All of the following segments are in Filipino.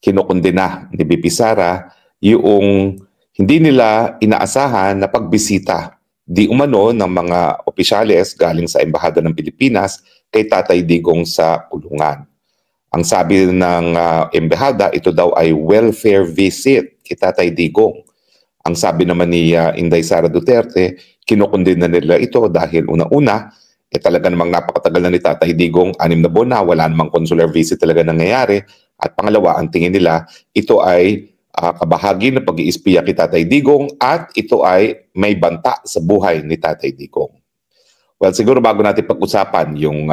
kinukundina ni BP Sara yung hindi nila inaasahan na pagbisita di umano ng mga opisyales galing sa Embahada ng Pilipinas kay Tatay Digong sa kulungan. Ang sabi ng Embahada, ito daw ay welfare visit kay Tatay Digong. Ang sabi naman ni Inday Sara Duterte, kinukundina nila ito dahil una-una, talaga namang napakatagal na ni Tatay Digong, 6 na buwan na, wala namang consular visit talaga nangyayari. At pangalawa, ang tingin nila, ito ay kabahagi ng pag-iispiya kay Tatay Digong at ito ay may banta sa buhay ni Tatay Digong. Well, siguro bago natin pag-usapan yung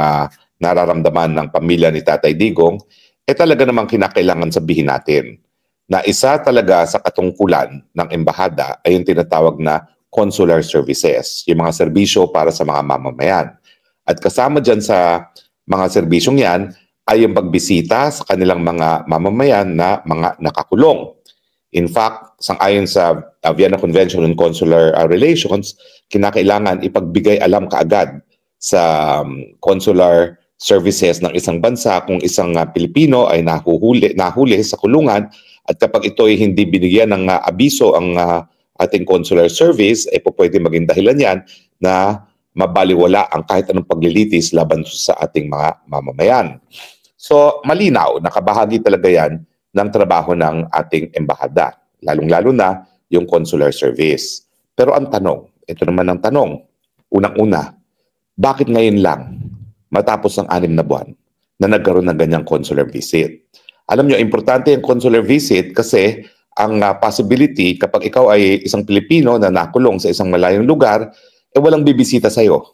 nararamdaman ng pamilya ni Tatay Digong, talaga namang kinakailangan sabihin natin na isa talaga sa katungkulan ng Embahada ay yung tinatawag na consular services, yung mga serbisyo para sa mga mamamayan. At kasama dyan sa mga serbisyong yan ay yung pagbisita sa kanilang mga mamamayan na mga nakakulong. In fact, sangayon sa Vienna Convention on Consular Relations, kinakailangan ipagbigay alam kaagad sa consular services ng isang bansa kung isang Pilipino ay nahuli sa kulungan at kapag ito ay hindi binigyan ng abiso ang ating consular service, pwede maging dahilan yan na mabaliwala ang kahit anong paglilitis laban sa ating mga mamamayan. So, malinaw, nakabahagi talaga yan ng trabaho ng ating embahada, lalong-lalo na yung consular service. Pero ang tanong, ito naman ang tanong, unang-una, bakit ngayon lang, matapos ng 6 na buwan, na nagkaroon ng ganyang consular visit? Alam nyo, importante yung consular visit kasi ang possibility kapag ikaw ay isang Pilipino na nakulong sa isang malayong lugar, walang bibisita sa'yo.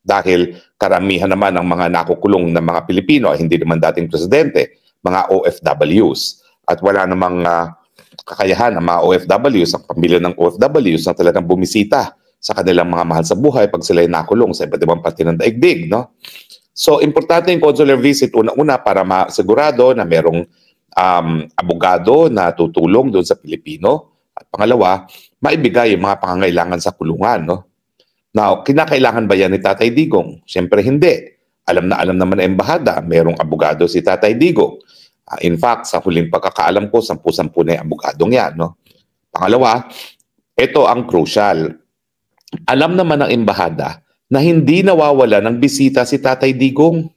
Dahil karamihan naman ng mga nakukulong na mga Pilipino ay hindi naman dating presidente, mga OFWs. At wala namang kakayahan ang mga OFWs, ang pamilya ng OFWs na talagang bumisita sa kanilang mga mahal sa buhay pag sila ay nakulong sa iba't ibang parte ng daigdig, no? So, importante yung consular visit una-una para masigurado na merong abogado na tutulong doon sa Pilipino. At pangalawa, maibigay yung mga pangangailangan sa kulungan, no? Now, kinakailangan ba yan ni Tatay Digong? Siyempre hindi. Alam na alam naman ng embahada, merong abogado si Tatay Digong. In fact, sa huling pagkakaalam ko, 10 na yung abogadong yan, no? Pangalawa, ito ang crucial. Alam naman ng embahada na hindi nawawala ng bisita si Tatay Digong.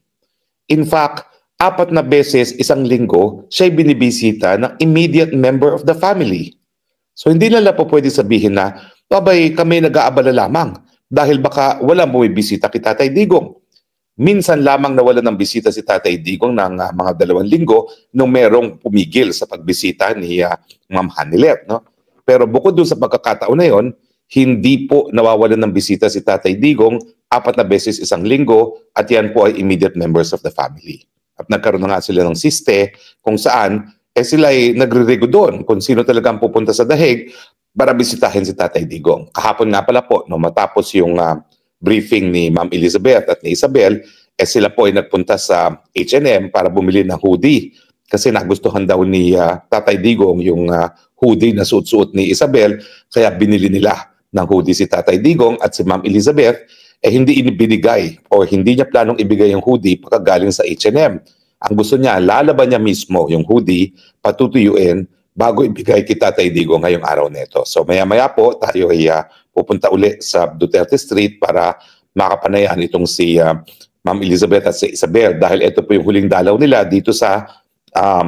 In fact, 4 na beses isang linggo siya'y binibisita ng immediate member of the family. So hindi nila po pwede sabihin na, babay, kami nag-aabala lamang dahil baka walang bumibisita kay Tatay Digong. Minsan lamang nawala ng bisita si Tatay Digong ng mga 2 linggo nung merong pumigil sa pagbisita ni Ma'am Hanilet, no? Pero bukod doon sa pagkakataon na yon, hindi po nawawalan ng bisita si Tatay Digong 4 na beses isang linggo at yan po ay immediate members of the family. At nagkaroon na nga sila ng siste kung saan sila ay nagre-rego doon kung sino talagang pupunta sa dahig para bisitahin si Tatay Digong. Kahapon nga pala po, no, matapos yung briefing ni Ma'am Elizabeth at ni Isabel, sila po ay nagpunta sa H&M para bumili ng hoodie. Kasi nagustuhan daw ni Tatay Digong yung hoodie na suot-suot ni Isabel, kaya binili nila ng hoodie si Tatay Digong at si Ma'am Elizabeth, hindi inibinigay o hindi niya planong ibigay yung hoodie pagkagaling sa H&M. Ang gusto niya, lalaban niya mismo yung hoodie, patutuyuin, bago ibigay kay Tatay Digong ngayong araw nito. So maya-maya po tayo ay pupunta uli sa Duterte Street para makapanayan itong si Ma'am Elizabeth at si Isabel dahil ito po yung huling dalaw nila dito sa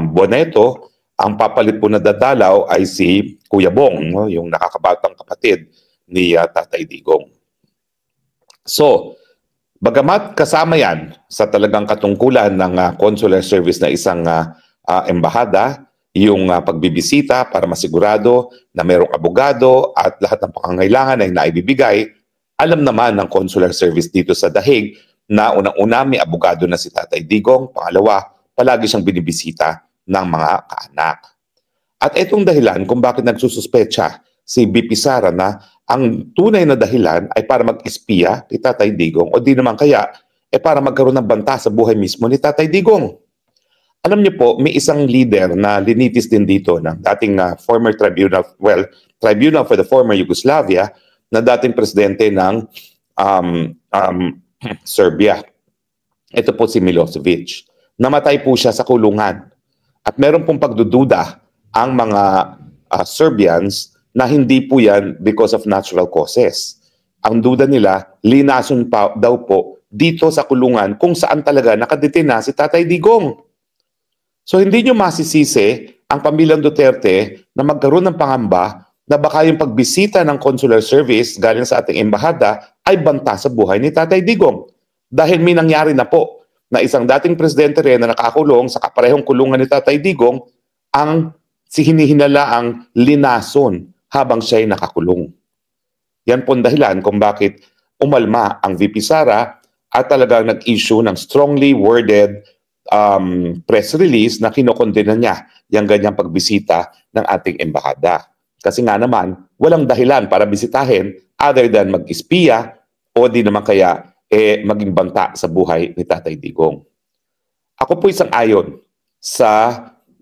buwan na ito. Ang papalit po na dadalaw ay si Kuya Bong, no? Yung nakakabatang kapatid ni Tatay Digong. So, bagamat kasama yan sa talagang katungkulan ng consular service na isang embahada, yung pagbibisita para masigurado na merong abogado at lahat ng pangangailangan ay naibibigay, alam naman ng consular service dito sa dahig na unang-una may abogado na si Tatay Digong, pangalawa, palagi siyang binibisita ng mga kaanak. At itong dahilan kung bakit nagsususpecha si BP Sara na ang tunay na dahilan ay para mag-espiya kay Tatay Digong o di naman kaya para magkaroon ng banta sa buhay mismo ni Tatay Digong. Alam niyo po, may isang leader na linitis din dito ng dating former tribunal, Tribunal for the former Yugoslavia, na dating presidente ng Serbia. Ito po si Milosevic. Namatay po siya sa kulungan. At meron pong pagdududa ang mga Serbians na hindi po yan because of natural causes. Ang duda nila, linason pa daw po dito sa kulungan kung saan talaga nakadetain na si Tatay Digong. So hindi nyo masisisi ang pamilyang Duterte na magkaroon ng pangamba na baka yung pagbisita ng consular service galing sa ating embahada ay banta sa buhay ni Tatay Digong. Dahil may nangyari na po na isang dating presidente rin na nakakulong sa kaparehong kulungan ni Tatay Digong ang hinihinala ang linason habang siya ay nakakulong. Yan po ang dahilan kung bakit umalma ang VP Sara at talagang nag-issue ng strongly worded press release na kinokondena niya yung ganyang pagbisita ng ating embahada. Kasi nga naman, walang dahilan para bisitahin other than mag-espiya o di naman kaya maging banta sa buhay ni Tatay Digong. Ako po isang ayon sa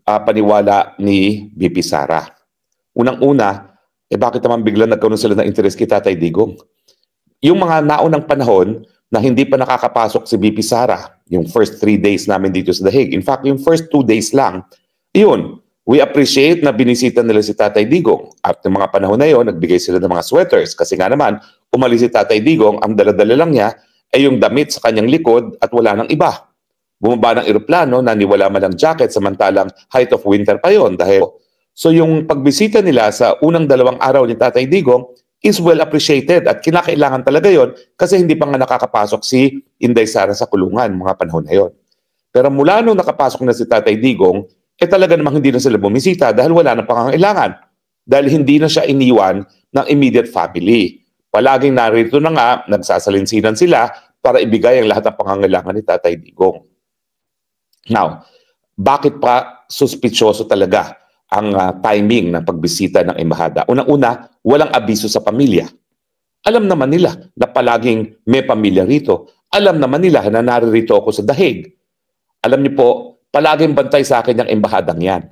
paniwala ni VP Sara. Unang-una, bakit naman biglang nagkaroon sila ng interest kay Tatay Digong? Yung mga naunang panahon na hindi pa nakakapasok si VP Sara, yung first 3 days namin dito sa The Hague. In fact, yung first 2 days lang, yun, we appreciate na binisita nila si Tatay Digong. At ng mga panahon na yun, nagbigay sila ng mga sweaters. Kasi nga naman, umalis si Tatay Digong, ang daladala lang niya ay yung damit sa kanyang likod at wala nang iba. Bumaba ng eroplano na niwala man lang jacket samantalang height of winter pa yon dahil so yung pagbisita nila sa unang 2 araw ni Tatay Digong is well appreciated at kinakailangan talaga yon kasi hindi pa nga nakakapasok si Inday Sara sa kulungan mga panahon na yon. Pero mula nung nakapasok na si Tatay Digong, talaga namang hindi na sila bumisita dahil wala na pangangailangan. Dahil hindi na siya iniwan ng immediate family. Palaging narito na nga, nagsasalinsinan sila para ibigay ang lahat ng pangangailangan ni Tatay Digong. Now, bakit pa suspitsyoso talaga ang timing ng pagbisita ng embahada? Unang-una, walang abiso sa pamilya. Alam naman nila na palaging may pamilya rito. Alam naman nila na naririto ako sa The Hague. Alam niyo po, palaging bantay sa akin yung embahadang yan.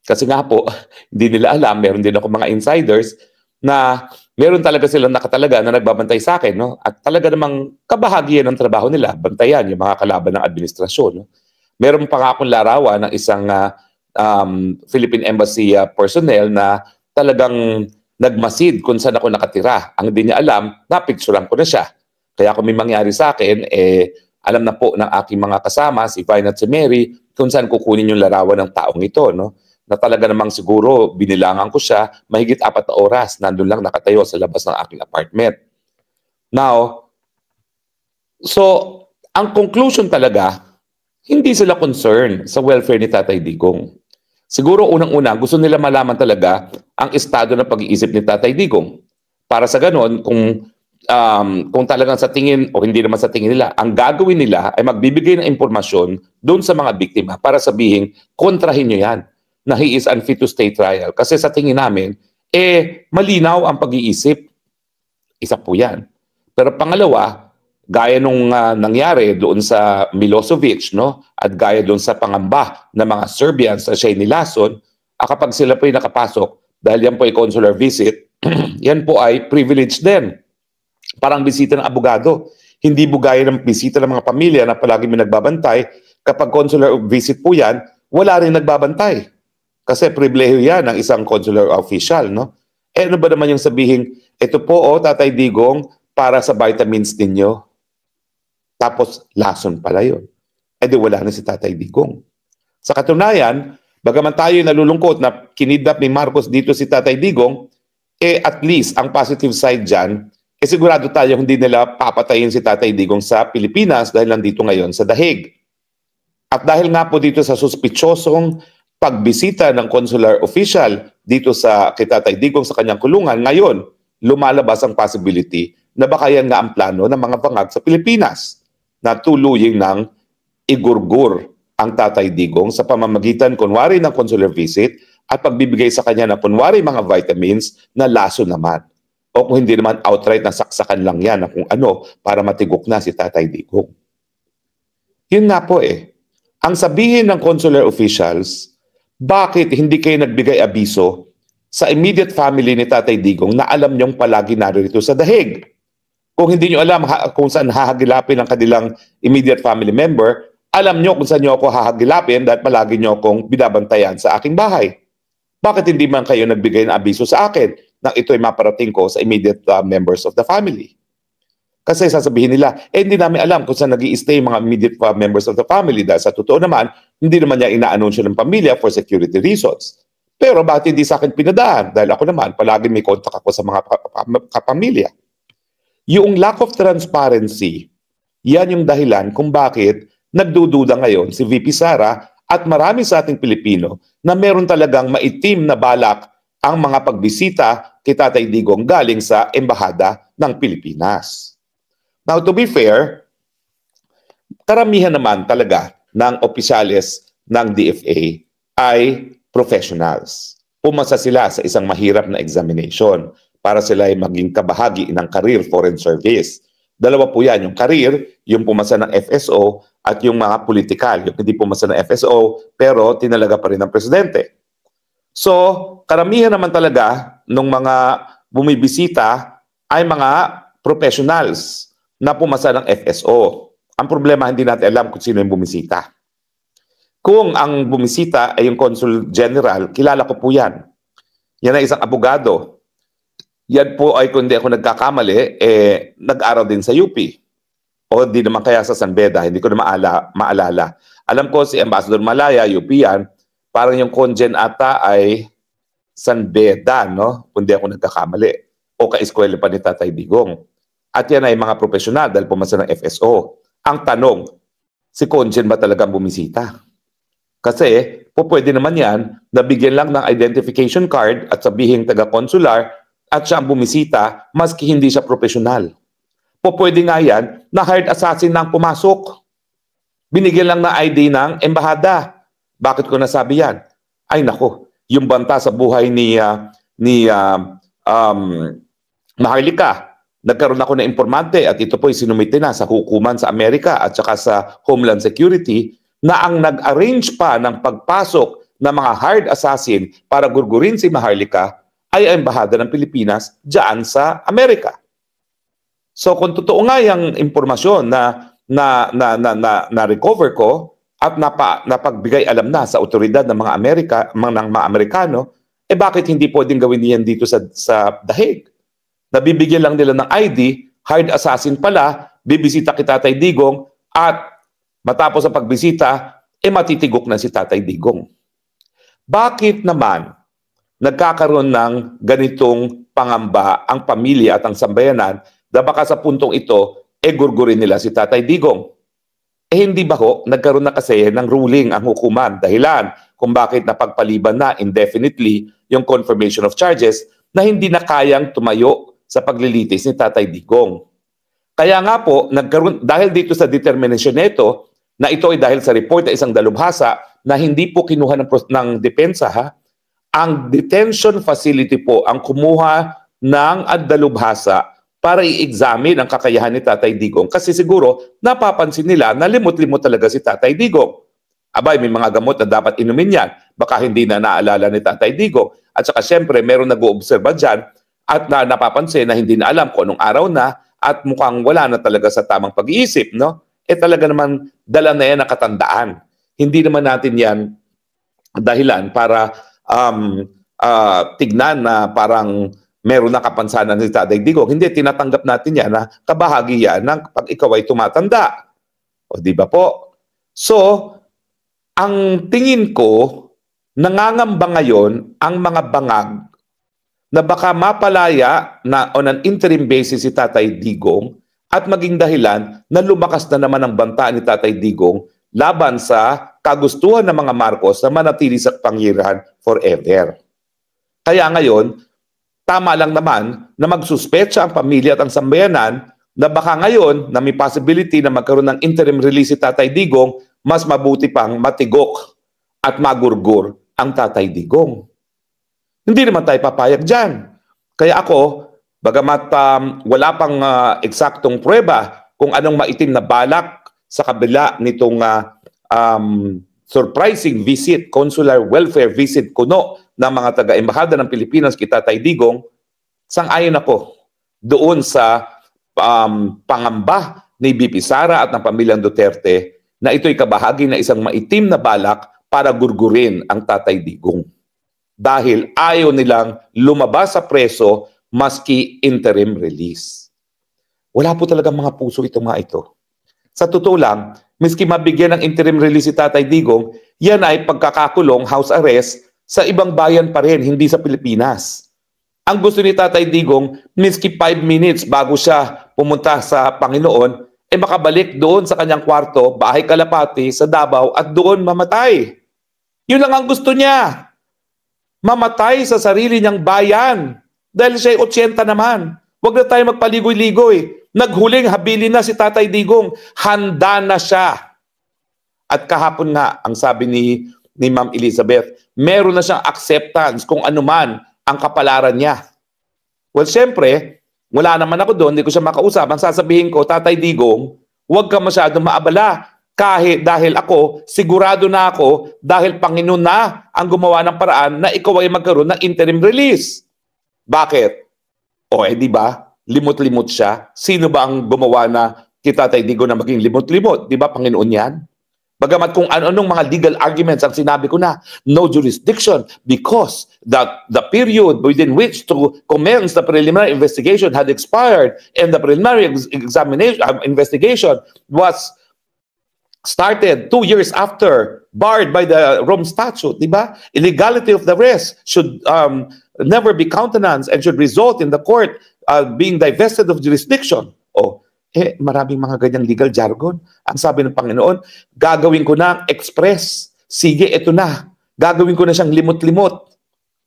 Kasi nga po, hindi nila alam, meron din ako mga insiders na meron talaga silang nakatalaga na nagbabantay sa akin. No? At talaga namang kabahagian ng trabaho nila, bantayan yung mga kalaban ng administrasyon. No? Meron pa nga akong larawan ng isang Philippine Embassy personnel na talagang nagmasid kung saan ako nakatira. Ang hindi niya alam, napicturean ko na siya. Kaya kung may mangyari sa akin, alam na po ng aking mga kasama, si Vine at si Mary, kung saan kukunin yung larawan ng taong ito. No? Na talaga namang siguro binilangan ko siya, mahigit 4 na oras, nandun lang nakatayo sa labas ng aking apartment. Now, so, ang conclusion talaga, hindi sila concerned sa welfare ni Tatay Digong. Siguro unang-una, gusto nila malaman talaga ang estado ng pag-iisip ni Tatay Digong. Para sa ganon, kung talagang sa tingin o hindi naman sa tingin nila, ang gagawin nila ay magbibigay ng impormasyon doon sa mga biktima para sabihin, kontrahin nyo yan na he is unfit to stay trial. Kasi sa tingin namin, malinaw ang pag-iisip. Isa po yan. Pero pangalawa, gaya nung nangyari doon sa Milosevic, no? At gaya doon sa pangamba ng mga Serbians sa siya nilason, kapag sila po ay nakapasok, dahil yan po ay consular visit, yan po ay privilege din. Parang bisita ng abogado. Hindi bugaya ng bisita ng mga pamilya na palagi may nagbabantay. Kapag consular visit po yan, wala rin nagbabantay. Kasi pribilehiyo yan ng isang consular official. No? Ano ba naman yung sabihin, ito po Tatay Digong, para sa vitamins ninyo. Tapos lason pala yun. Di wala na si Tatay Digong. Sa katunayan, bagaman tayo nalulungkot na kinidnap ni Marcos dito si Tatay Digong, at least ang positive side dyan, sigurado tayo hindi nila papatayin si Tatay Digong sa Pilipinas dahil nandito ngayon sa The Hague. At dahil nga po dito sa suspitsosong pagbisita ng consular official dito sa kay Tatay Digong sa kanyang kulungan, ngayon lumalabas ang possibility na baka yan nga ang plano ng mga bangag sa Pilipinas na tuluying ng igurgur ang Tatay Digong sa pamamagitan kunwari ng consular visit at pagbibigay sa kanya ng kunwari mga vitamins na laso naman. O kung hindi naman outright na saksakan lang yan na kung ano para matigok na si Tatay Digong. Yun nga po Ang sabihin ng consular officials, bakit hindi kayo nagbigay abiso sa immediate family ni Tatay Digong na alam niyong palagi narito sa The Hague? Kung hindi niyo alam kung saan hahagilapin ang kanilang immediate family member, Alam nyo kung saan nyo ako hahagilapin dahil palagi nyo akong binabantayan sa aking bahay. Bakit hindi man kayo nagbigay ng abiso sa akin nang ito'y maparating ko sa immediate members of the family? Kasi sasabihin nila, hindi namin alam kung saan nag-i-stay mga immediate members of the family dahil sa totoo naman, hindi naman niya ina-anunsyo ng pamilya for security reasons. Pero bakit hindi sa akin pinadaan? Dahil ako naman, palagi may contact ako sa mga kapamilya. Yung lack of transparency, yan yung dahilan kung bakit nagdududa ngayon si VP Sara at marami sa ating Pilipino na meron talagang maitim na balak ang mga pagbisita kay Tatay Digong galing sa Embahada ng Pilipinas. Now, to be fair, karamihan naman talaga ng opisyales ng DFA ay professionals. Pumasa sila sa isang mahirap na examination para sila ay maging kabahagi ng career foreign service. Dalawa po yan, yung career, yung pumasa ng FSO, at yung mga political, yung hindi pumasa ng FSO, pero tinalaga pa rin ng presidente. So, karamihan naman talaga ng mga bumibisita ay mga professionals na pumasa ng FSO. Ang problema, hindi natin alam kung sino yung bumisita. Kung ang bumisita ay yung Consul General, kilala ko po yan. Yan ay isang abogado. Yan po ay, kung hindi ako nagkakamali, nag-aral din sa UP. O di naman kaya sa San Beda, hindi ko na maalala. Alam ko si Ambassador Malaya, UP yan, parang yung congen ata ay San Beda, no? Kung hindi ako nagkakamali. O ka-eskwela pa ni Tatay Digong. At yan ay mga profesional dahil pumasa ng FSO. Ang tanong, si Congen ba talagang bumisita? Kasi, pwede naman yan, nabigyan lang ng identification card at sabihin taga-consular at siya ang bumisita, maski hindi siya profesional. Pwede nga yan, na hired assassin na ang pumasok. Binigyan lang ng ID ng embahada. Bakit ko nasabi yan? Ay nako, yung banta sa buhay ni Maharlika. Nagkaroon ako ng informante at ito po ay sinumite na sa hukuman sa Amerika at saka sa Homeland Security na ang nag-arrange pa ng pagpasok ng mga hired assassin para gurgurin si Maharlika ay ang Embahada ng Pilipinas diyan sa Amerika. So kung totoo nga yung impormasyon na recover ko at napagbigay alam na sa otoridad ng mga Amerikano, bakit hindi pwedeng gawin niyan dito sa dahig? Nabibigyan lang nila ng ID, hired assassin pala, bibisita kay Tatay Digong, at matapos ang pagbisita, matitigok na si Tatay Digong. Bakit naman nagkakaroon ng ganitong pangamba ang pamilya at ang sambayanan na baka sa puntong ito, gurgurin nila si Tatay Digong? Hindi ba ho, nagkaroon na kasi ng ruling ang hukuman, dahilan kung bakit napagpaliban na indefinitely yung confirmation of charges na hindi na kayang tumayo sa paglilitis ni Tatay Digong. Kaya nga po, nagkaroon, dahil dito sa determination nito, na ito ay dahil sa report na isang dalubhasa na hindi po kinuha ng depensa, ang detention facility po ang kumuha ng dalubhasa para i-examine ang kakayahan ni Tatay Digong. Kasi siguro, napapansin nila na limot-limot talaga si Tatay Digong. Abay, may mga gamot na dapat inumin yan. Baka hindi na naalala ni Tatay Digong. At saka syempre, meron nag-uobserba dyan at napapansin na hindi na alam kung anong araw na at mukhang wala na talaga sa tamang pag-iisip, no? Talaga naman dala na yan na katandaan. Hindi naman natin yan dahilan para tignan na parang meron na kapansanan si Tatay Digong. Hindi, tinatanggap natin yan na kabahagi yan ng pag ikaw ay tumatanda. O di ba po? So, ang tingin ko, nangangamba ngayon ang mga bangag na baka mapalaya na on an interim basis si Tatay Digong at maging dahilan na lumakas na naman ang banta ni Tatay Digong laban sa kagustuhan ng mga Marcos na manatili sa pangyarihan forever. Kaya ngayon, tama lang naman na magsuspecha ang pamilya at ang sambayanan na baka ngayon na may possibility na magkaroon ng interim release si Tatay Digong, mas mabuti pang matigok at magurgur ang Tatay Digong. Hindi naman tayo papayag dyan. Kaya ako, bagamat wala pang eksaktong prueba kung anong maitim na balak sa kabila nitong surprising visit, consular welfare visit kuno ng mga taga-embahada ng Pilipinas kay Tatay Digong, sang-ayon ako doon sa pangamba ni BP Sara at ng pamilyang Duterte na ito'y kabahagi na isang maitim na balak para gurgurin ang Tatay Digong. Dahil ayaw nilang lumabas sa preso maski interim release. Wala po talaga mga puso itong mga ito. Sa totoo lang, miski mabigyan ng interim release si Tatay Digong, yan ay pagkakakulong, house arrest, sa ibang bayan pa rin, hindi sa Pilipinas. Ang gusto ni Tatay Digong, miski 5 minutes bago siya pumunta sa Panginoon, makabalik doon sa kanyang kwarto, bahay kalapati, sa Davao, at doon mamatay. Yun lang ang gusto niya. Mamatay sa sarili niyang bayan. Dahil siya ay 80 naman. Huwag na tayo magpaligoy-ligoy. Naghuling habilin na si Tatay Digong. Handa na siya. At kahapon nga, ang sabi ni Ma'am Elizabeth, meron na siyang acceptance kung ano man ang kapalaran niya. Well, syempre, wala naman ako doon, hindi ko siya makausap. Ang sasabihin ko, Tatay Digong, huwag ka masyadong maabala. Dahil ako, sigurado na ako, dahil Panginoon na ang gumawa ng paraan na ikaw ay magkaroon ng interim release. Bakit? O di ba? Limot-limot siya. Sino ba ang gumawa na kita Tatay Digong na maging limot-limot? Di ba Panginoon yan? Bagamat kung ano-anong mga legal arguments ang sinabi ko na, no jurisdiction because the period within which to commence the preliminary investigation had expired and the preliminary investigation was started 2 years after, barred by the Rome Statute, di ba? Illegality of the rest should never be countenanced and should result in the court being divested of jurisdiction. Maraming mga ganyang legal jargon. Ang sabi ng Panginoon, gagawin ko na express. Sige, ito na. Gagawin ko na siyang limot-limot.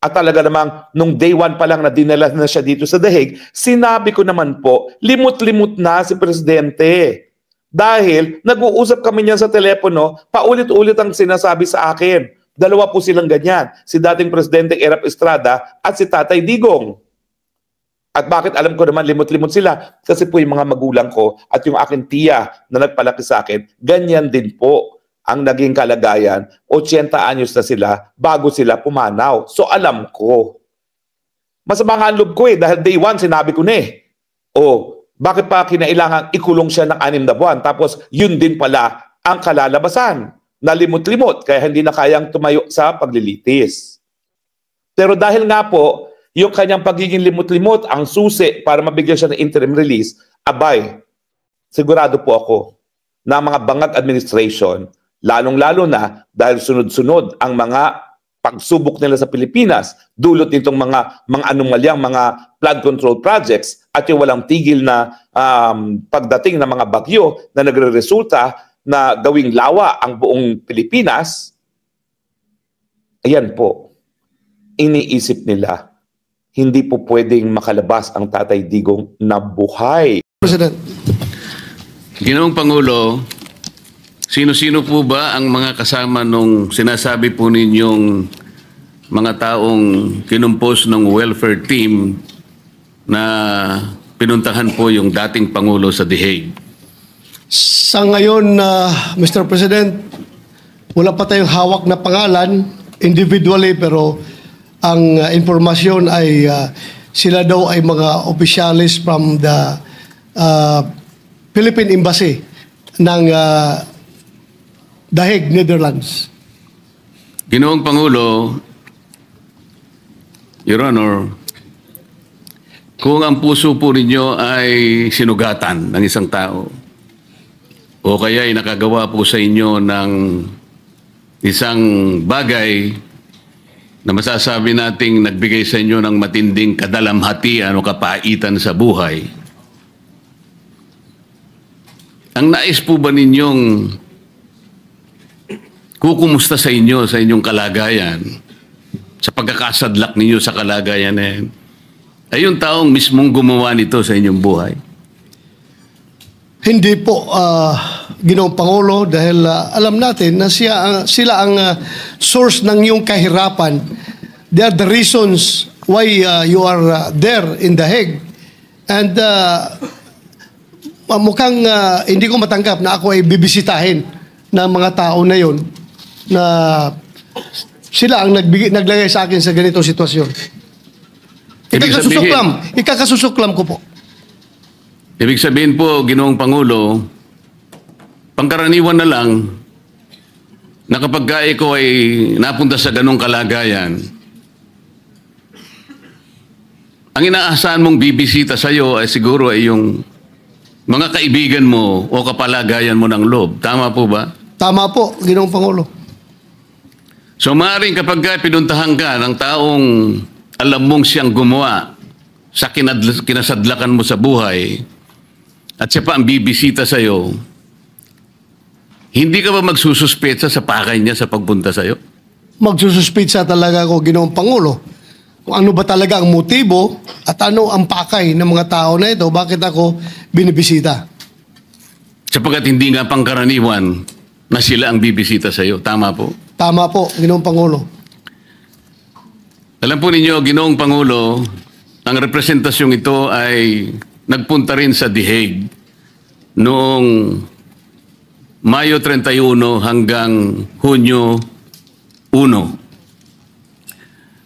At talaga namang, nung day 1 pa lang na dinala na siya dito sa The Hague, sinabi ko naman po, limot-limot na si Presidente. Dahil nag-uusap kami niyan sa telepono, paulit-ulit ang sinasabi sa akin. Dalawa po silang ganyan, si dating Presidente Erap Estrada at si Tatay Digong. At bakit alam ko naman limot-limot sila? Kasi po yung mga magulang ko at yung aking tiya na nagpalaki sa akin, ganyan din po ang naging kalagayan. 80 anyos na sila bago sila pumanaw. So alam ko. Masama nga ang loob ko dahil day 1 sinabi ko na bakit pa kinailangan ikulong siya ng 6 na buwan? Tapos yun din pala ang kalalabasan. Nalimot-limot kaya hindi na kayang tumayo sa paglilitis. Pero dahil nga po, yung kanyang pagiging limot-limot ang susi para mabigyan siya ng interim release, sigurado po ako na mga bangag administration, lalong-lalo na dahil sunod-sunod ang mga pagsubok nila sa Pilipinas, dulot nitong mga anomalyang mga flood control projects at yung walang tigil na pagdating ng mga bagyo na nagre-resulta na gawing lawa ang buong Pilipinas, ayan po, iniisip nila, hindi po pwedeng makalabas ang Tatay Digong na buhay. President. Ginoong Pangulo, sino-sino po ba ang mga kasama nung sinasabi po ninyong mga taong kinumpos ng welfare team na pinuntahan po yung dating Pangulo sa The Hague? Sa ngayon, Mr. President, wala pa tayong hawak na pangalan individually, pero ang informasyon ay sila daw ay mga opisyalis from the Philippine Embassy ng The Hague, Netherlands. Ginoong Pangulo, Your Honor, kung ang puso po ninyo ay sinugatan ng isang tao o kaya ay nakagawa po sa inyo ng isang bagay na masasabi nating nagbigay sa inyo ng matinding kadalamhatian o kapaitan sa buhay, ang nais po ba ninyong kukumusta sa inyo, sa inyong kalagayan, sa pagkakasadlak ninyo sa kalagayan na yan, ay yung taong mismong gumawa nito sa inyong buhay? Hindi po, Ginoong Pangulo, dahil alam natin na sila ang source ng iyong kahirapan. They are the reasons why you are there in The Hague. And mukhang hindi ko matanggap na ako ay bibisitahin ng mga tao na yon na sila ang naglagay sa akin sa ganitong sitwasyon. Ikakasusuklam ko po. Ibig sabihin po, Ginoong Pangulo, pangkaraniwan na lang na kapag ko ay napunta sa ganong kalagayan, ang inaasahan mong bibisita sa iyo ay siguro ay yung mga kaibigan mo o kapalagayan mo ng loob. Tama po ba? Tama po, Ginoong Pangulo. So maaaring kapag pinuntahan ka ng taong alam mong siyang gumawa sa kinasadlakan mo sa buhay at siya pa ang bibisita sa iyo, hindi ka ba magsususpetsa sa pakay niya sa pagpunta sa iyo? Magsususpitsa talaga ako, Ginoong Pangulo, kung ano ba talaga ang motibo at ano ang pakay ng mga tao na ito, bakit ako binibisita. Sapagkat hindi nga pangkaraniwan na sila ang bibisita sa iyo. Tama po? Tama po, Ginoong Pangulo. Alam po ninyo, Ginoong Pangulo, ang representasyong ito ay nagpunta rin sa The Hague noong Mayo 31 hanggang Hunyo 1.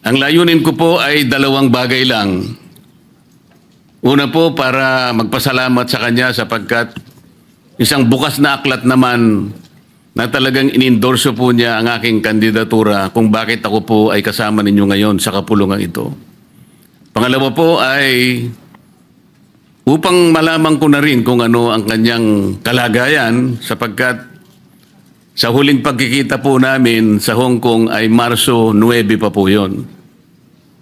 Ang layunin ko po ay dalawang bagay lang. Una po, para magpasalamat sa kanya sapagkat isang bukas na aklat naman na talagang inendorso po niya ang aking kandidatura kung bakit ako po ay kasama ninyo ngayon sa kapulungan ito. Pangalawa po ay upang malaman ko na rin kung ano ang kanyang kalagayan sapagkat sa huling pagkikita po namin sa Hong Kong ay Marso 9 pa po yun.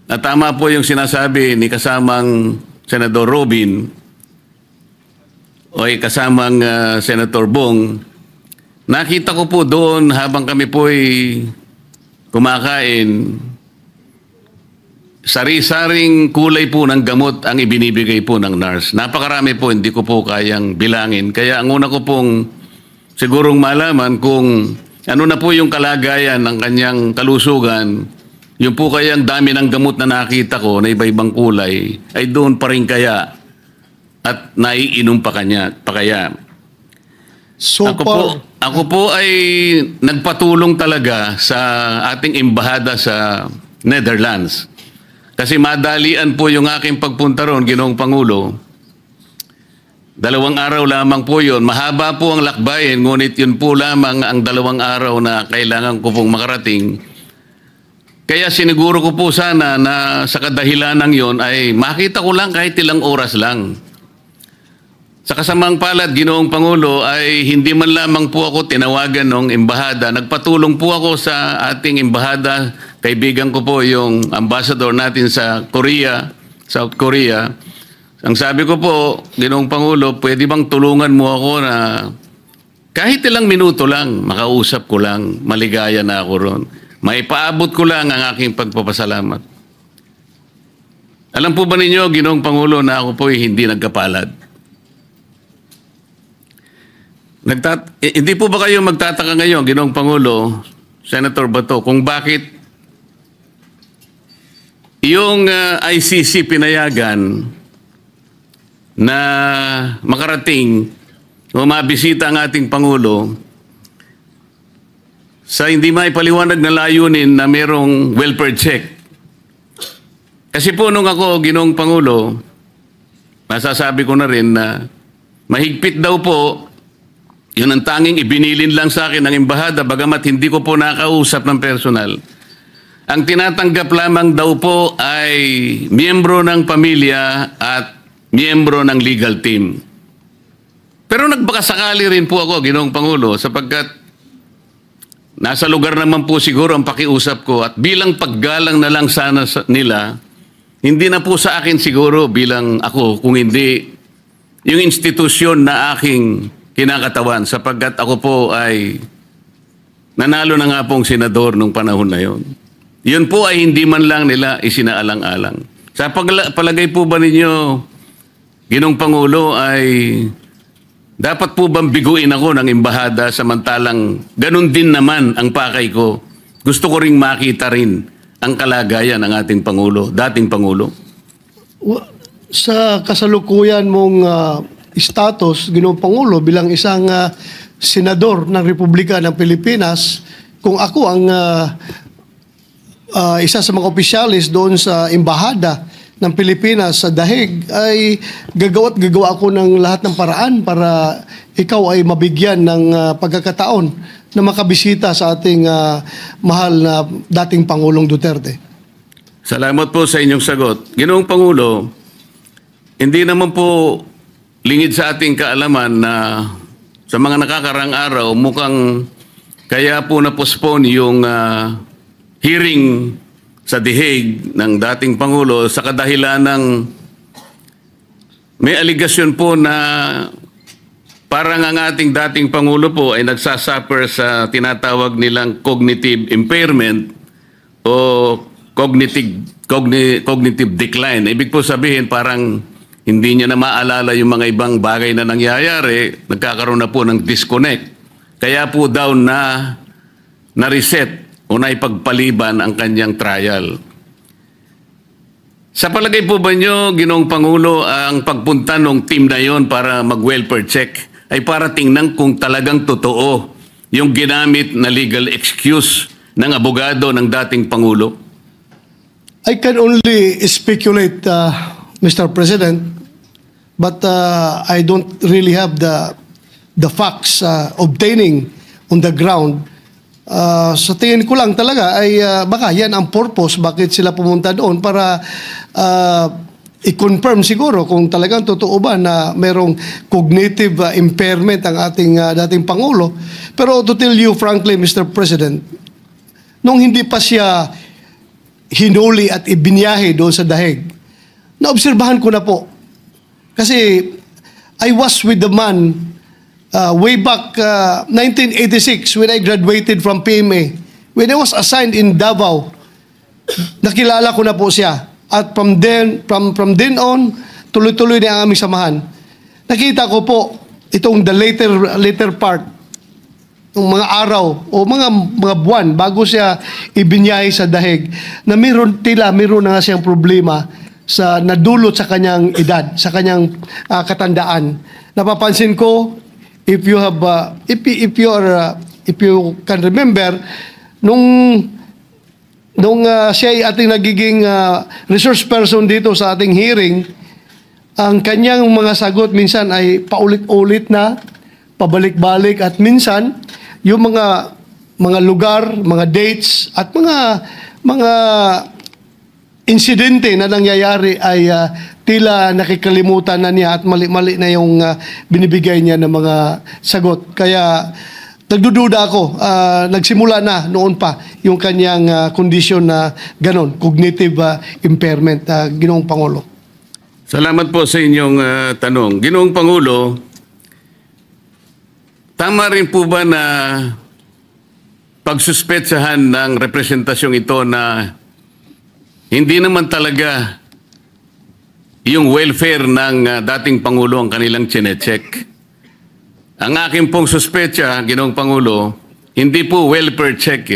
At tama po yung sinasabi ni kasamang Senador Robin o ay kasamang Senator Bong. Nakita ko po doon habang kami po ay kumakain, sari-saring kulay po ng gamot ang ibinibigay po ng nurse. Napakarami po, hindi ko po kayang bilangin. Kaya ang una ko pong sigurong malaman kung ano na po yung kalagayan ng kanyang kalusugan, yung po kayang dami ng gamot na nakita ko na iba-ibang kulay, ay doon pa rin kaya at naiinom pa kaya. So Ako po ay nagpatulong talaga sa ating embahada sa Netherlands. Kasi madalian po yung aking pagpunta ron, Ginoong Pangulo. 2 araw lamang po yun. Mahaba po ang lakbayin, ngunit yun po lamang ang 2 araw na kailangan ko pong makarating. Kaya siniguro ko po sana na sa kadahilanang yon ay makita ko lang kahit ilang oras lang. Sa kasamang palad, Ginoong Pangulo, ay hindi man lamang po ako tinawagan ng embahada. Nagpatulong po ako sa ating embahada. Kaibigan ko po yung ambassador natin sa Korea, South Korea. Ang sabi ko po, Ginoong Pangulo, pwede bang tulungan mo ako na kahit ilang minuto lang, makausap ko lang, maligaya na ako ron. Maipaabot ko lang ang aking pagpapasalamat. Alam po ba ninyo, Ginoong Pangulo, na ako po ay hindi nagkapalad? Hindi po ba kayo magtataka ngayon, Ginoong Pangulo, Senator Bato, kung bakit yung ICC pinayagan na makarating o mabisita ang ating Pangulo sa hindi maipaliwanag na layunin na merong welfare check. Kasi po nung ako, Ginoong Pangulo, masasabi ko na rin na mahigpit daw po, yun ang tanging ibinilin lang sa akin ng embahada, bagamat hindi ko po nakausap ng personal. Ang tinatanggap lamang daw po ay miyembro ng pamilya at miyembro ng legal team. Pero nagbakasakali rin po ako, Ginoong Pangulo, sapagkat nasa lugar naman po siguro ang pakiusap ko at bilang paggalang na lang sana nila, hindi na po sa akin siguro bilang ako, kung hindi yung institusyon na aking kinakatawan, sapagkat ako po ay nanalo na nga pong senador nung panahon na yon. Yun po ay hindi man lang nila isinaalang-alang. Sa palagay po ba ninyo, Ginoong Pangulo, ay dapat po bang biguin ako ng embahada samantalang ganun din naman ang pakay ko? Gusto ko ring makita rin ang kalagayan ng ating Pangulo, dating Pangulo. Sa kasalukuyan mong status, Ginoong Pangulo, bilang isang senador ng Republika ng Pilipinas, kung ako ang isa sa mga opisyalis doon sa embahada ng Pilipinas sa The Hague, ay gagawa ako ng lahat ng paraan para ikaw ay mabigyan ng pagkakataon na makabisita sa ating mahal na dating Pangulong Duterte. Salamat po sa inyong sagot. Ginoong Pangulo, hindi naman po lingid sa ating kaalaman na sa mga nakakarang araw, mukhang kaya po na-postpone yung hearing sa The Hague ng dating Pangulo sa kadahilan ng may aligasyon po na parang ang ating dating Pangulo po ay nagsasuffer sa tinatawag nilang cognitive impairment o cognitive decline. Ibig po sabihin parang hindi niya na maalala yung mga ibang bagay na nangyayari, nagkakaroon na po ng disconnect. Kaya po daw na-reset o naipagpaliban ang kanyang trial. Sa palagay po ba nyo, Ginoong Pangulo, ang pagpunta ng team na yon para mag-welfare check ay para tingnan kung talagang totoo yung ginamit na legal excuse ng abogado ng dating Pangulo? I can only speculate, Mr. President, but I don't really have the facts obtaining on the ground. Sa tingin ko lang talaga ay baka yan ang purpose bakit sila pumunta doon para i-confirm siguro kung talagang totoo ba na merong cognitive impairment ang ating dating Pangulo. Pero to tell you frankly, Mr. President, nung hindi pa siya hinuli at ibinyahe doon sa dahig, naobserbahan ko na po. Kasi I was with the man way back 1986 when I graduated from PMA. When I was assigned in Davao, nakilala ko na po siya. At from then on, tuloy-tuloy na ang aming samahan. Nakita ko po itong the later part, ng mga araw o mga buwan bago siya ibinyahe sa dahig, na meron na nga siyang problema sa nadulot sa kanyang edad, sa kanyang katandaan. Napapansin ko, if you can remember, nung siya ay ating nagiging resource person dito sa ating hearing, ang kanyang mga sagot minsan ay paulit-ulit na, pabalik-balik, at minsan yung mga lugar, mga dates, at mga insidente na nangyayari ay tila nakikalimutan na niya at mali-mali na yung binibigay niya ng mga sagot. Kaya nagdududa ako, nagsimula na noon pa yung kanyang kondisyon na ganon, cognitive impairment, Ginoong Pangulo. Salamat po sa inyong tanong. Ginoong Pangulo, tama rin po ba na pagsuspetsahan ng representasyong ito na hindi naman talaga yung welfare ng dating Pangulo ang kanilang chinecheck? Ang akin pong suspetsa, Ginoong Pangulo, hindi po welfare check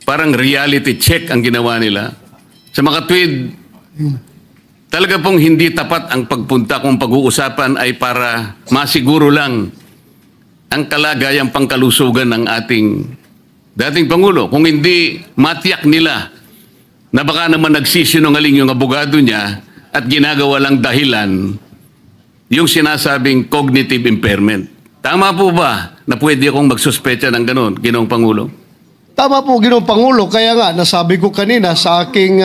Parang reality check ang ginawa nila. Sa makatwid, talaga pong hindi tapat ang pagpunta kung pag-uusapan ay para masiguro lang ang kalagayang pangkalusugan ng ating dating Pangulo. Kung hindi matiyak nila na baka naman nagsisinungaling yung abogado niya at ginagawa lang dahilan yung sinasabing cognitive impairment. Tama po ba na pwede akong magsuspecha ng ganon, Ginoong Pangulo? Tama po, Ginoong Pangulo. Kaya nga, nasabi ko kanina sa aking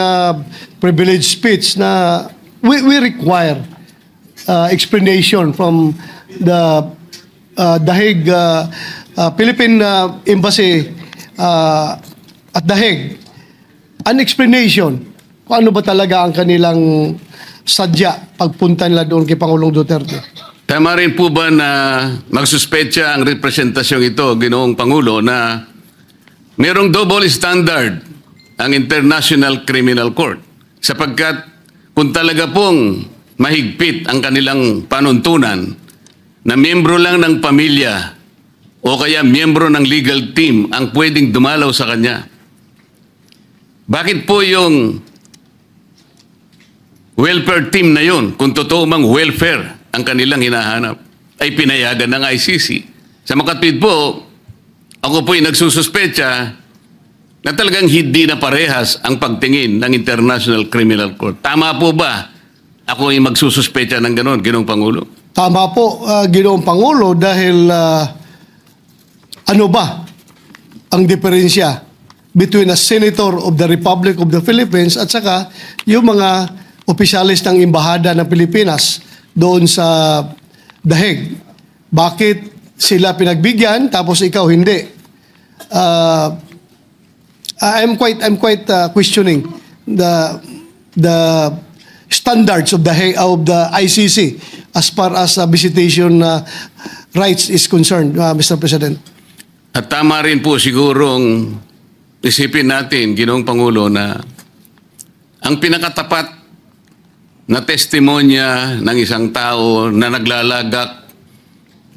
privilege speech na we require explanation from the Dahig, Philippine Embassy at Dahig. An explanation kung ano ba talaga ang kanilang sadya pagpunta nila doon kay Pangulong Duterte. Tama rin po ba na magsuspecha ang representasyong ito, Ginoong Pangulo, na merong double standard ang International Criminal Court? Sapagkat kung talaga pong mahigpit ang kanilang panuntunan na miyembro lang ng pamilya o kaya miyembro ng legal team ang pwedeng dumalaw sa kanya, bakit po yung welfare team na yun, kung totoo mang welfare ang kanilang hinahanap, ay pinayagan ng ICC? Sa makatwid po, ako po'y nagsususpecha na talagang hindi na parehas ang pagtingin ng International Criminal Court. Tama po ba ako ay magsususpecha ng ganon, Ginoong Pangulo? Tama po, Ginoong Pangulo, dahil ano ba ang diferensya between a senator of the Republic of the Philippines at saka yung mga opisyalis ng Embahada ng Pilipinas doon sa The Hague? Bakit sila pinagbigyan tapos ikaw hindi? I'm quite questioning the standards of the ICC as far as visitation rights is concerned, Mr. President. At tama rin po sigurong isipin natin, Ginoong Pangulo, na ang pinakatapat na testimonya ng isang tao na naglalagak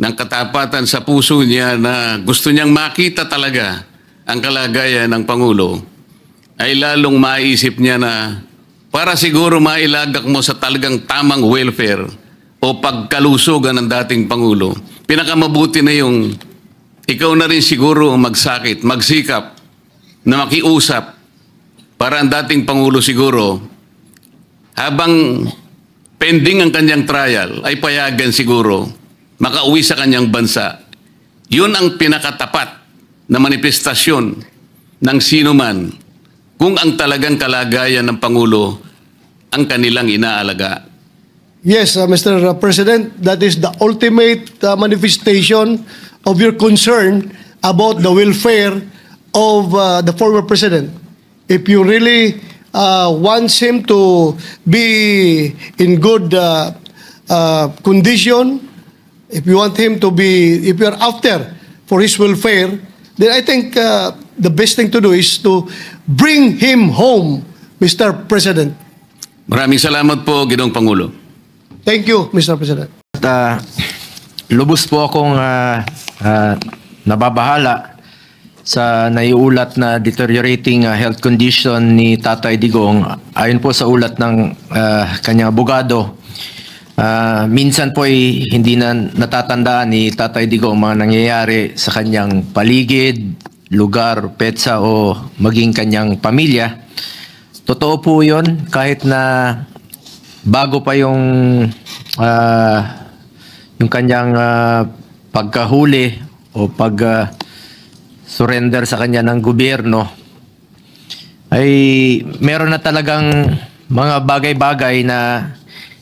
ng katapatan sa puso niya na gusto niyang makita talaga ang kalagayan ng Pangulo, ay lalong maisip niya na para siguro mailagak mo sa talagang tamang welfare o pagkalusugan ng dating Pangulo, pinakamabuti na yung ikaw na rin siguro magsakit, magsikap na makiusap para ang dating Pangulo siguro habang pending ang kanyang trial ay payagan siguro makauwi sa kanyang bansa. Yun ang pinakatapat na manifestasyon ng sino man kung ang talagang kalagayan ng Pangulo ang kanilang inaalaga. Yes, Mr. President, that is the ultimate manifestation of your concern about the welfare of the former president. If you really want him to be in good condition, if you want him to be, if you're after for his welfare, then I think the best thing to do is to bring him home, Mr. President. Maraming salamat po, Ginoong Pangulo. Thank you, Mr. President. Lubos po akong nababahala sa naiulat na deteriorating health condition ni Tatay Digong. Ayon po sa ulat ng kanyang abogado, minsan po ay hindi na natatandaan ni Tatay Digong mga nangyayari sa kanyang paligid, lugar, petsa o maging kanyang pamilya. Totoo po yun, kahit na bago pa yung kanyang pagkahuli o surrender sa kanya ng gobyerno, ay meron na talagang mga bagay-bagay na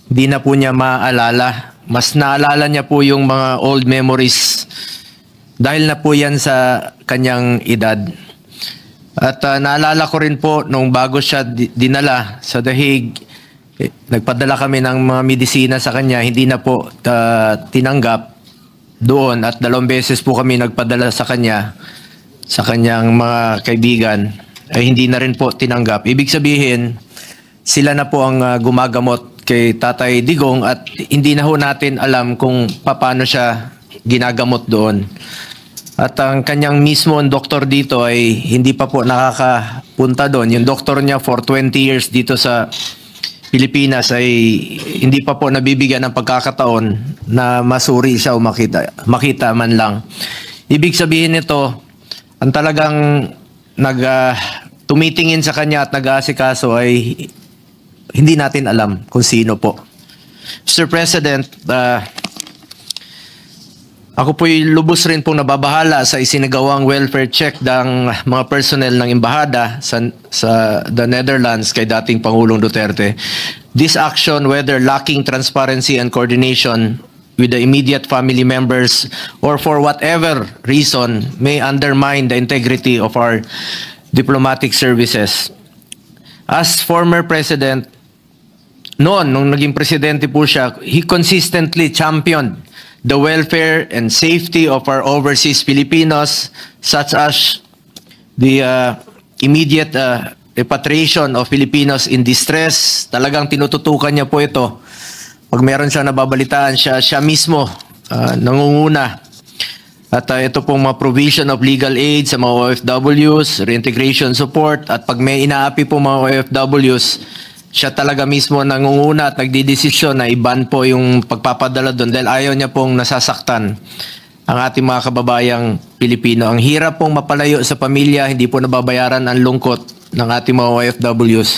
hindi na po niya maaalala. Mas naalala niya po yung mga old memories dahil na po yan sa kanyang edad. At naalala ko rin po nung bago siya dinala sa The Hague, nagpadala kami ng mga medisina sa kanya, hindi na po tinanggap doon at 2 beses po kami nagpadala sa kanya, sa kanyang mga kaibigan, ay hindi na rin po tinanggap. Ibig sabihin, sila na po ang gumagamot kay Tatay Digong at hindi na ho natin alam kung paano siya ginagamot doon. At ang kanyang mismo doktor dito ay hindi pa po nakakapunta doon. Yung doktor niya for 20 years dito sa Pilipinas ay hindi pa po nabibigyan ng pagkakataon na masuri siya o makita man lang. Ibig sabihin nito, ang talagang tumitingin sa kanya at nag-aasikaso ay hindi natin alam kung sino po. Mr. President, ako po'y lubos rin pong nababahala sa isinagawang welfare check ng mga personnel ng Embahada sa the Netherlands kay dating Pangulong Duterte. This action, whether lacking transparency and coordination with the immediate family members or for whatever reason, may undermine the integrity of our diplomatic services. As former President, nung naging presidente po siya, he consistently championed the welfare and safety of our overseas Filipinos, such as the immediate repatriation of Filipinos in distress. Talagang tinututukan niya po ito. Pag meron siya nababalitaan, siya mismo nangunguna. At ito pong mga provision of legal aid sa mga OFWs, reintegration support, at pag may inaapi po mga OFWs, siya talaga mismo nangunguna at nagdidesisyon na i-ban po yung pagpapadala doon dahil ayaw niya pong nasasaktan ang ating mga kababayang Pilipino. Ang hirap pong mapalayo sa pamilya, hindi po nababayaran ang lungkot ng ating mga OFWs.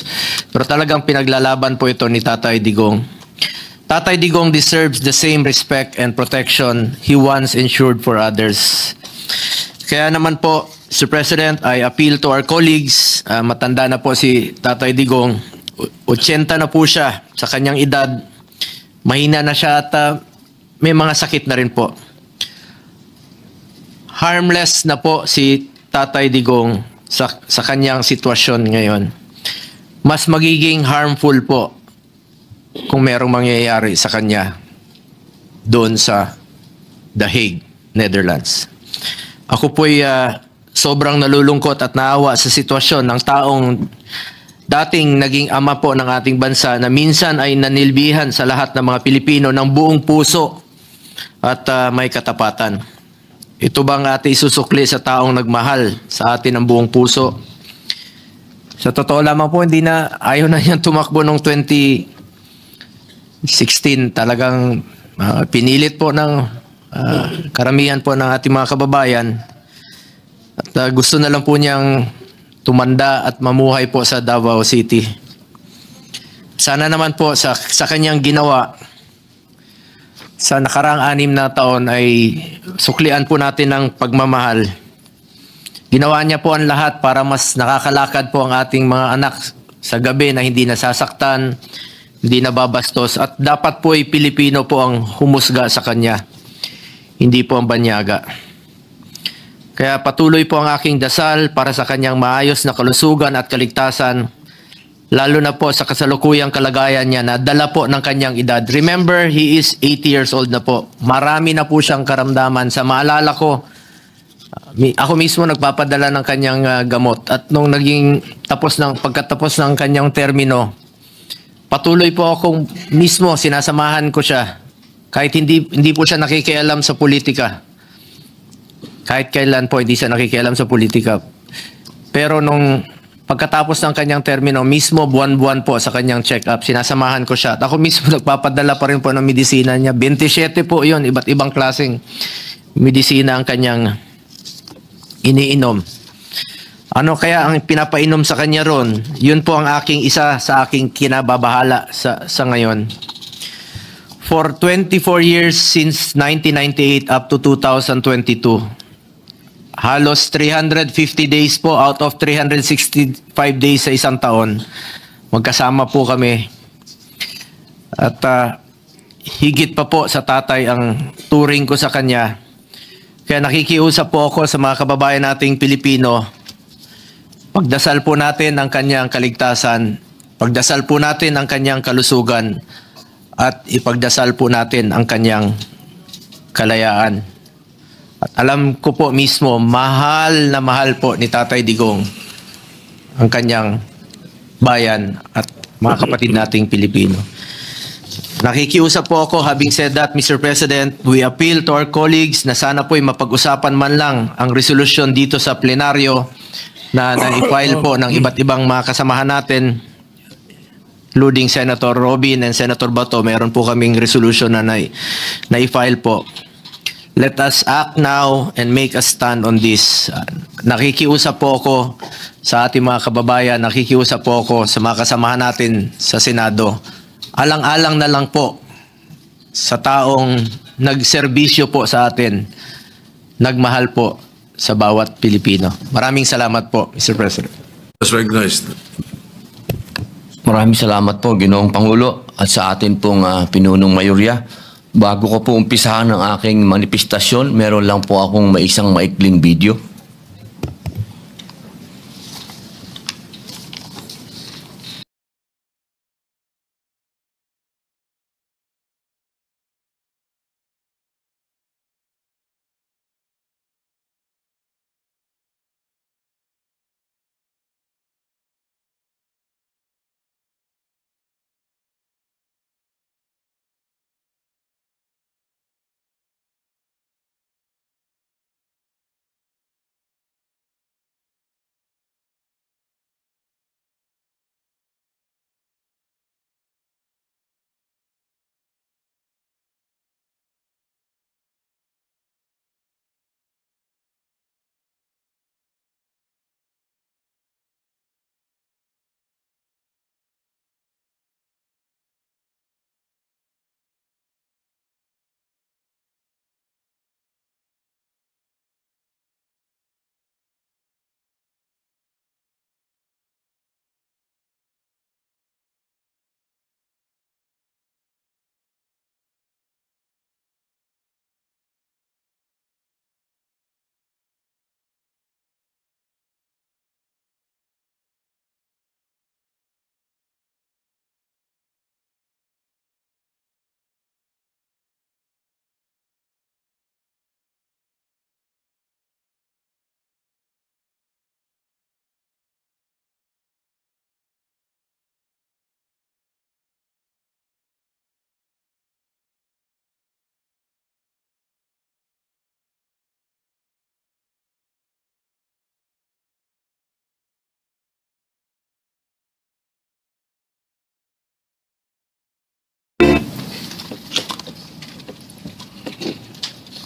Pero talagang pinaglalaban po ito ni Tatay Digong. Tatay Digong deserves the same respect and protection he once ensured for others. Kaya naman po, Mr. President, I appeal to our colleagues. Matanda na po si Tatay Digong. 80 na po siya sa kanyang edad. Mahina na siya at may mga sakit na rin po. Harmless na po si Tatay Digong sa kanyang sitwasyon ngayon. Mas magiging harmful po kung merong mangyayari sa kanya doon sa The Hague, Netherlands. Ako po'y sobrang nalulungkot at naawa sa sitwasyon ng taong dating naging ama po ng ating bansa na minsan ay nanilbihan sa lahat ng mga Pilipino ng buong puso at may katapatan. Ito bang ating isusukli sa taong nagmahal sa atin ng buong puso? Sa totoo lamang po, ayaw na niyang tumakbo noong 2016. Talagang pinilit po ng karamihan po ng ating mga kababayan. At gusto na lang po niyang tumanda at mamuhay po sa Davao City. Sana naman po sa kanyang ginawa sa nakaraang 6 na taon ay suklian po natin ng pagmamahal. Ginawa niya po ang lahat para mas nakakalakad po ang ating mga anak sa gabi na hindi nasasaktan, hindi nababastos, at dapat po ay Pilipino po ang humusga sa kanya, hindi po ang banyaga. Kaya patuloy po ang aking dasal para sa kanyang maayos na kalusugan at kaligtasan, lalo na po sa kasalukuyang kalagayan niya na dala po ng kanyang edad. Remember, he is 80 years old na po. Marami na po siyang karamdaman. Sa maalala ko, ako mismo nagpapadala ng kanyang gamot. At nung pagkatapos ng kanyang termino, patuloy po akong mismo sinasamahan ko siya. Kahit hindi po siya nakikialam sa politika. Kahit kailan po hindi siya nakikialam sa politika. Pero nung pagkatapos ng kanyang termino, mismo buwan-buwan po sa kanyang check-up, sinasamahan ko siya. At ako mismo nagpapadala pa rin po ng medisina niya. 27 po yun, iba't ibang klaseng medisina ang kanyang iniinom. Ano kaya ang pinapainom sa kanya ron? Yun po ang isa sa aking kinababahala sa ngayon. For 24 years since 1998 up to 2022, halos 350 days po out of 365 days sa isang taon. Magkasama po kami. At higit pa po sa tatay ang turing ko sa kanya. Kaya nakikiusap po ako sa mga kababayan nating Pilipino. Pagdasal po natin ang kanyang kaligtasan. Pagdasal po natin ang kanyang kalusugan. At ipagdasal po natin ang kanyang kalayaan. At alam ko po mismo, mahal na mahal po ni Tatay Digong ang kanyang bayan at mga kapatid nating Pilipino. Nakikiusap po ako, having said that, Mr. President, we appeal to our colleagues na sana po'y mapag-usapan man lang ang resolusyon dito sa plenaryo na na-file po ng iba't ibang mga kasamahan natin, including Senator Robin and Senator Bato. Meron po kaming resolution na na-file po. Let us act now and make a stand on this. Nakikiusap po ako sa ating mga kababayan, nakikiusap po ako sa mga kasamahan natin sa Senado. Alang-alang na lang po sa taong nagserbisyo po sa atin, nagmahal po sa bawat Pilipino. Maraming salamat po, Mr. President. Recognized. Maraming salamat po, Ginoong Pangulo, at sa atin pong pinunong mayorya. Bago ko po umpisahan ang aking manifestasyon, meron lang po akong isang maikling video.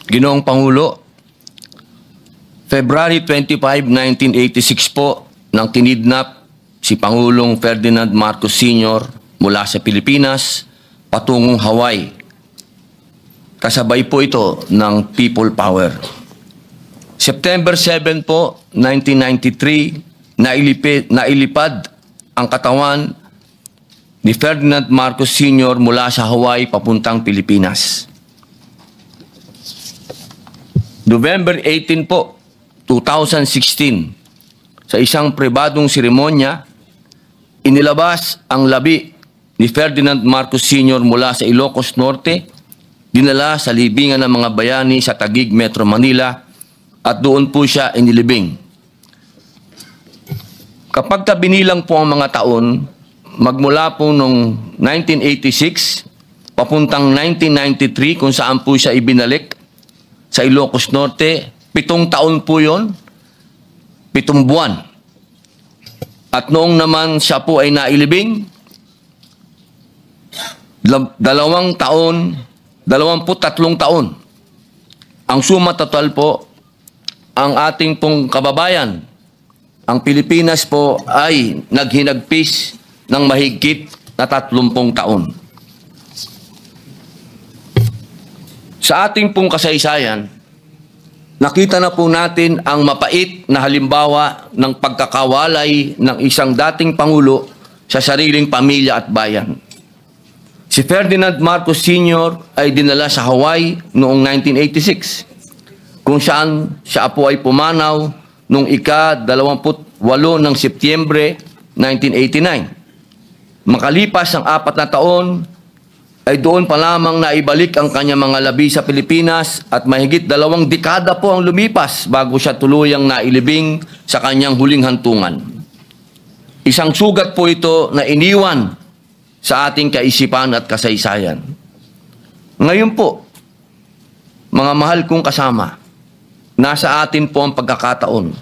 Ginoong Pangulo, February 25, 1986 po nang kinidnap si Pangulong Ferdinand Marcos Sr. mula sa Pilipinas patungong Hawaii. Kasabay po ito ng People Power. September 7 po, 1993, nailipad ang katawan ni Ferdinand Marcos Sr. mula sa Hawaii papuntang Pilipinas. November 18 po, 2016, sa isang pribadong seremonya, inilabas ang labi ni Ferdinand Marcos Sr. mula sa Ilocos Norte, dinala sa libingan ng mga bayani sa Taguig, Metro Manila, at doon po siya inilibing. Kapag binilang po ang mga taon, magmula po noong 1986, papuntang 1993, kung saan po siya ibinalik sa Ilocos Norte, 7 taon po yon, 7 buwan. At noong naman siya po ay nailibing, 2 taon, 23 taon. Ang suma total po, ang ating pong kababayan, ang Pilipinas po ay naghinagpis ng mahigit na 30 taon. Sa ating pong kasaysayan, nakita na po natin ang mapait na halimbawa ng pagkakawalay ng isang dating Pangulo sa sariling pamilya at bayan. Si Ferdinand Marcos Sr. ay dinala sa Hawaii noong 1986, kung saan siya po ay pumanaw noong ika-28 ng Setyembre 1989. Makalipas ang 4 na taon, ay doon pa lamang naibalik ang kanyang mga labi sa Pilipinas at mahigit 2 dekada po ang lumipas bago siya tuluyang nailibing sa kanyang huling hantungan. Isang sugat po ito na iniwan sa ating kaisipan at kasaysayan. Ngayon po, mga mahal kong kasama, nasa atin po ang pagkakataon.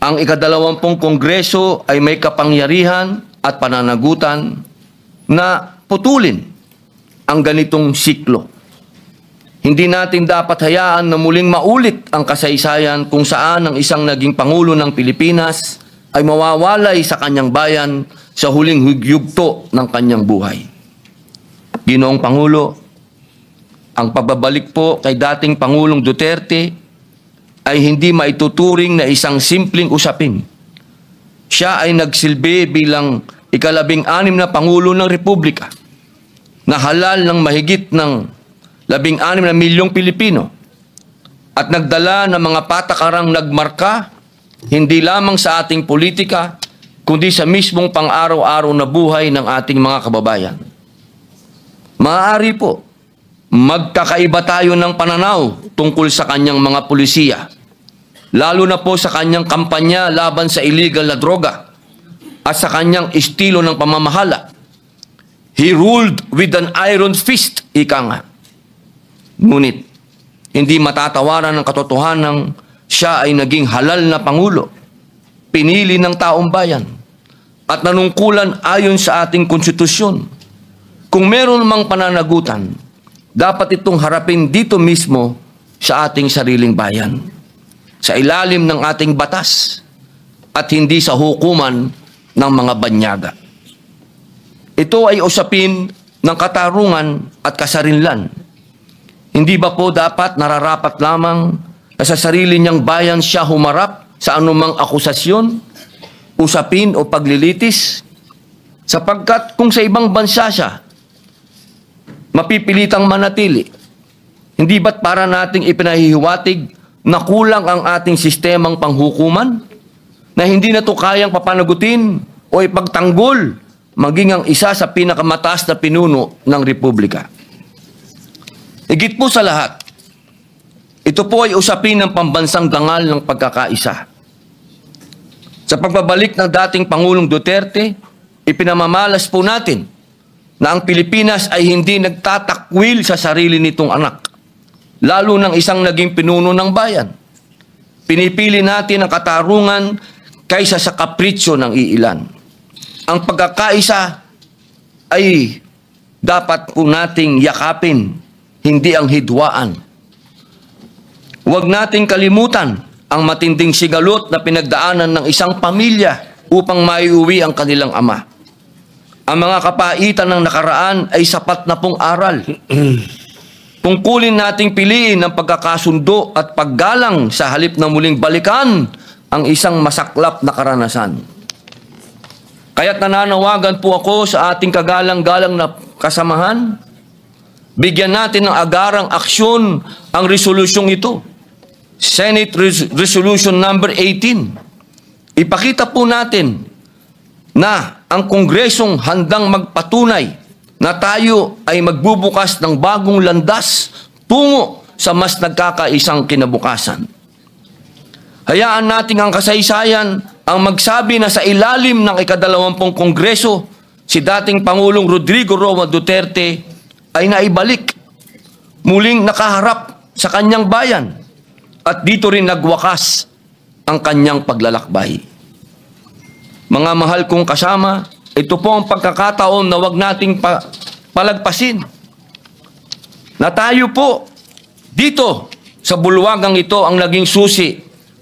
Ang ika-20 Kongreso ay may kapangyarihan at pananagutan na putulin ang ganitong siklo. Hindi natin dapat hayaan na muling maulit ang kasaysayan kung saan ang isang naging Pangulo ng Pilipinas ay mawawalay sa kanyang bayan sa huling yugto ng kanyang buhay. Ginoong Pangulo, ang pagbabalik po kay dating Pangulong Duterte ay hindi maituturing na isang simpleng usapin. Siya ay nagsilbi bilang ika-16 na Pangulo ng Republika, na halal ng mahigit ng 16 na milyong Pilipino at nagdala ng mga patakarang nagmarka hindi lamang sa ating politika kundi sa mismong pang-araw-araw na buhay ng ating mga kababayan. Maaari po, magkakaiba tayo ng pananaw tungkol sa kanyang mga pulisiya, lalo na po sa kanyang kampanya laban sa illegal na droga at sa kanyang estilo ng pamamahala. He ruled with an iron fist, ika nga. Ngunit, hindi matatawaran ng katotohanan siya ay naging halal na Pangulo, pinili ng taong bayan, at nanungkulan ayon sa ating konstitusyon. Kung meron mang pananagutan, dapat itong harapin dito mismo sa ating sariling bayan, sa ilalim ng ating batas, at hindi sa hukuman ng mga banyaga. Ito ay usapin ng katarungan at kasarinlan. Hindi ba po dapat nararapat lamang na sa sarili niyang bayan siya humarap sa anumang akusasyon, usapin o paglilitis? Sapagkat kung sa ibang bansa siya mapipilitang manatili, hindi ba't para nating ipinahihiwatig na kulang ang ating sistemang panghukuman, na hindi na ito kayang papanagutin o ipagtanggol maging ang isa sa pinakamataas na pinuno ng Republika? Higit po sa lahat, ito po ay usapin ng pambansang dangal ng pagkakaisa. Sa pagbabalik ng dating Pangulong Duterte, ipinamamalas po natin na ang Pilipinas ay hindi nagtatakwil sa sarili nitong anak, lalo ng isang naging pinuno ng bayan. Pinipili natin ang katarungan kaysa sa kapritsyo ng iilan. Ang pagkakaisa ay dapat po nating yakapin, hindi ang hidwaan. Huwag nating kalimutan ang matinding sigalot na pinagdaanan ng isang pamilya upang maiuwi ang kanilang ama. Ang mga kapaitan ng nakaraan ay sapat na pong aral. Tungkulin nating piliin ang pagkakasundo at paggalang sa halip na muling balikan ang isang masaklap na karanasan. Kaya't nananawagan po ako sa ating kagalang-galang na kasamahan, bigyan natin ng agarang aksyon ang resolusyong ito. Senate Resolution number 18. Ipakita po natin na ang Kongresong handang magpatunay na tayo ay magbubukas ng bagong landas tungo sa mas nagkakaisang kinabukasan. Hayaan natin ang kasaysayan ang magsabi na sa ilalim ng ika-20 Kongreso, si dating Pangulong Rodrigo Roa Duterte ay naibalik, muling nakaharap sa kanyang bayan, at dito rin nagwakas ang kanyang paglalakbay. Mga mahal kong kasama, ito po ang pagkakataon na wag nating palagpasin na tayo po dito sa bulwagang ito ang naging susi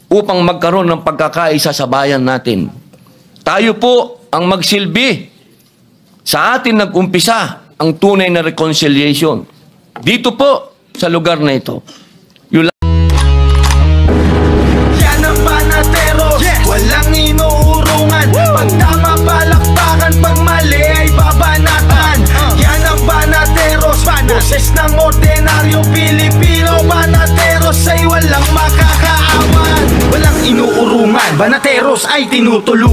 upang magkaroon ng pagkakaisa sa bayan natin. Tayo po ang magsilbi. Sa atin nag-umpisa ang tunay na reconciliation. Dito po sa lugar na ito. Yan ang Banateros, walang inuurungan. Pag tama palakpakan, pag mali ay babanatan. Yan ang Banateros, boses ng ordinaryong Pilipino. Banateros ay walang makakaawan, walang inuurungan. Banateros ay tinutulungan.